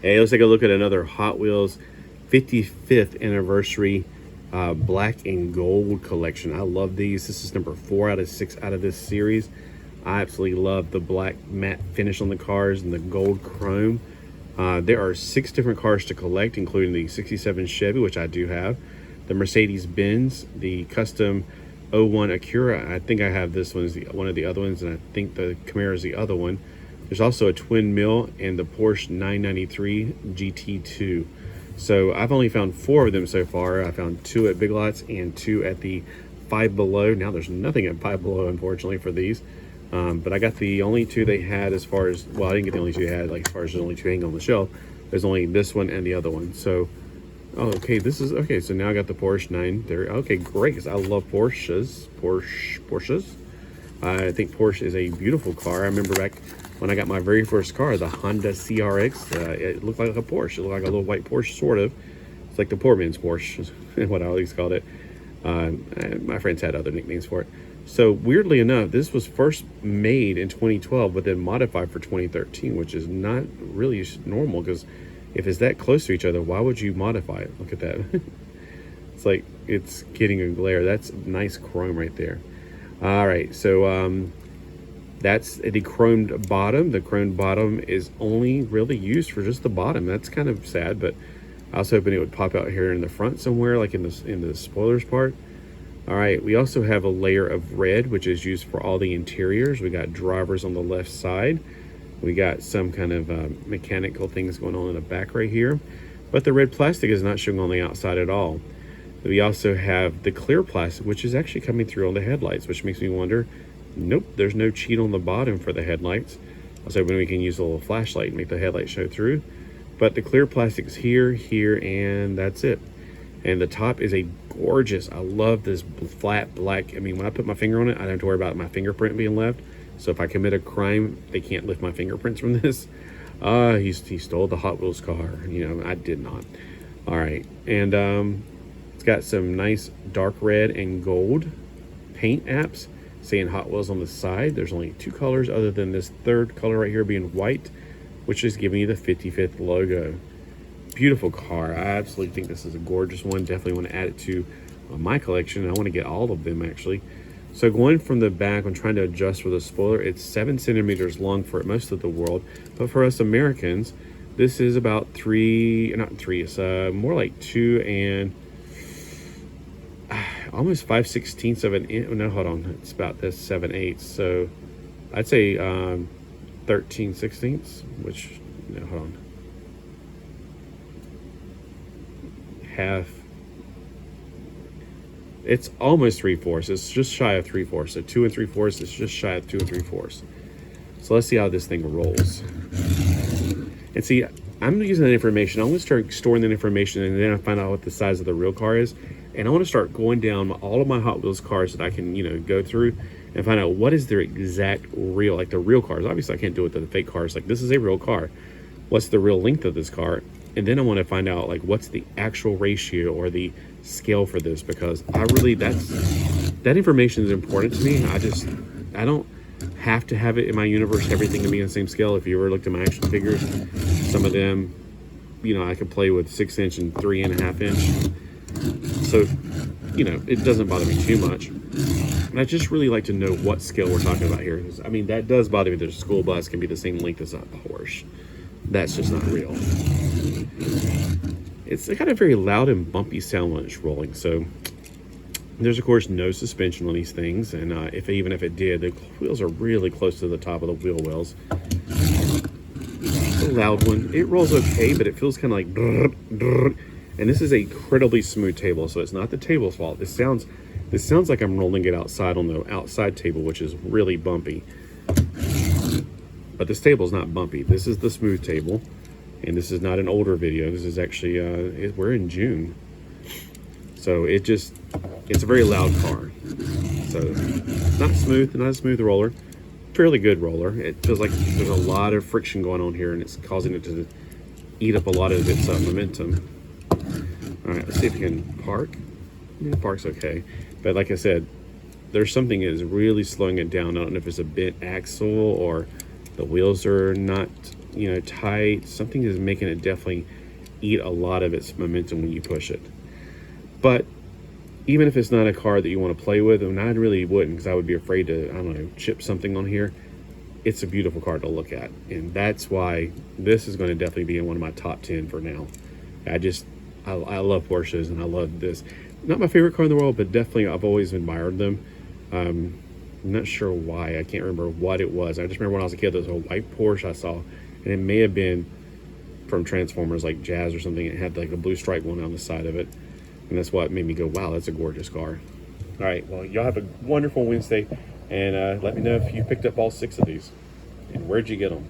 Hey, let's take a look at another Hot Wheels 55th anniversary black and gold collection. I love these. This is number 4 out of 6 out of this series. I absolutely love the black matte finish on the cars and the gold chrome. There are 6 different cars to collect, including the 67 Chevy, which I do have, the Mercedes-Benz, the custom 01 Acura. I think I have this one as one of the other ones, and I think the Camaro is the other one. There's also a twin mill and the Porsche 993 GT2. So I've only found 4 of them so far. I found 2 at Big Lots and 2 at the Five Below. Now there's nothing at Five Below, unfortunately, for these. But I got the only 2 they had as far as, well, I didn't get the only 2 they had, like as far as there's only 2 hanging on the shelf. There's only this one and the other one. So, oh, okay, this is, okay, so now I got the Porsche 9 there. Okay, great, because I love Porsches. I think Porsche is a beautiful car. I remember back when I got my very first car, the Honda CRX, it looked like a Porsche. It looked like a little white Porsche, sort of. It's like the poor man's Porsche, what I always called it. My friends had other nicknames for it. So weirdly enough, this was first made in 2012, but then modified for 2013, which is not really normal, because if it's that close to each other, why would you modify it? Look at that. It's like it's getting a glare. That's nice chrome right there. All right, so that's the chromed bottom. The chromed bottom is only really used for just the bottom. That's kind of sad, but I was hoping it would pop out here in the front somewhere, like in the spoilers part. All right, we also have a layer of red, which is used for all the interiors. We got drivers on the left side. We got some kind of mechanical things going on in the back right here. But the red plastic is not showing on the outside at all. We also have the clear plastic, which is actually coming through on the headlights, which makes me wonder, nope, there's no cheat on the bottom for the headlights. I was hoping we can use a little flashlight and make the headlight show through. But the clear plastic is here, here, and that's it. And the top is a gorgeous, I love this flat black. I mean, when I put my finger on it, I don't have to worry about my fingerprint being left. So if I commit a crime, they can't lift my fingerprints from this. He stole the Hot Wheels car. You know, I did not. All right, and it's got some nice dark red and gold paint apps saying Hot Wheels on the side. There's only 2 colors other than this third color right here being white, which is giving you the 55th logo. Beautiful car. I absolutely think this is a gorgeous one. Definitely want to add it to my collection. I want to get all of them, actually. So going from the back, I'm trying to adjust for the spoiler. It's 7 centimeters long for most of the world, but for us Americans, this is about it's more like 2 and almost 5/16 of an inch. No, hold on, it's about this 7/8. So I'd say 13/16, which, no, hold on, half. It's almost 3/4. It's just shy of 3/4. So 2 3/4. It's just shy of 2 3/4. So let's see how this thing rolls. And see, I'm using that information. I'm going to start storing that information, and then I find out what the size of the real car is. And I want to start going down all of my Hot Wheels cars that I can, you know, go through and find out what is their exact real, like the real cars. Obviously, I can't do it to the fake cars. Like, this is a real car. What's the real length of this car? And then I want to find out, like, what's the actual ratio or the scale for this, because I really, that information is important to me. I don't have to have it in my universe, everything to be in the same scale. If you ever looked at my action figures, some of them, you know, I could play with 6-inch and 3.5 inch. So, you know, it doesn't bother me too much. And I just really like to know what scale we're talking about here. I mean, that does bother me that a school bus can be the same length as a Porsche. That's just not real. It's got a very loud and bumpy sound when it's rolling. So there's, of course, no suspension on these things. And even if it did, the wheels are really close to the top of the wheel wells. It's a loud one. It rolls okay, but it feels kind of like drrr, drrr. And this is a incredibly smooth table, so it's not the table's fault. This sounds like I'm rolling it outside on the outside table, which is really bumpy. But this table's not bumpy. This is the smooth table, and this is not an older video. This is actually we're in June, so it's a very loud car. So not a smooth roller, fairly good roller. It feels like there's a lot of friction going on here, and it's causing it to eat up a lot of its momentum. All right, let's see if we can park. Yeah, park's okay. But like I said, there's something that is really slowing it down. I don't know if it's a bent axle or the wheels are not tight. Something is making it definitely eat a lot of its momentum when you push it. But even if it's not a car that you want to play with, and I really wouldn't, because I would be afraid to, I don't know, chip something on here, it's a beautiful car to look at. And that's why this is going to definitely be in one of my top 10 for now. I love Porsches, and I love this. Not my favorite car in the world, but definitely I've always admired them. I'm not sure why. I can't remember what it was. I just remember when I was a kid, there was a white Porsche I saw, and it may have been from Transformers, like Jazz or something. It had like a blue stripe one on the side of it. And that's what made me go, wow, that's a gorgeous car. All right, well, y'all have a wonderful Wednesday. And let me know if you picked up all 6 of these. And where'd you get them?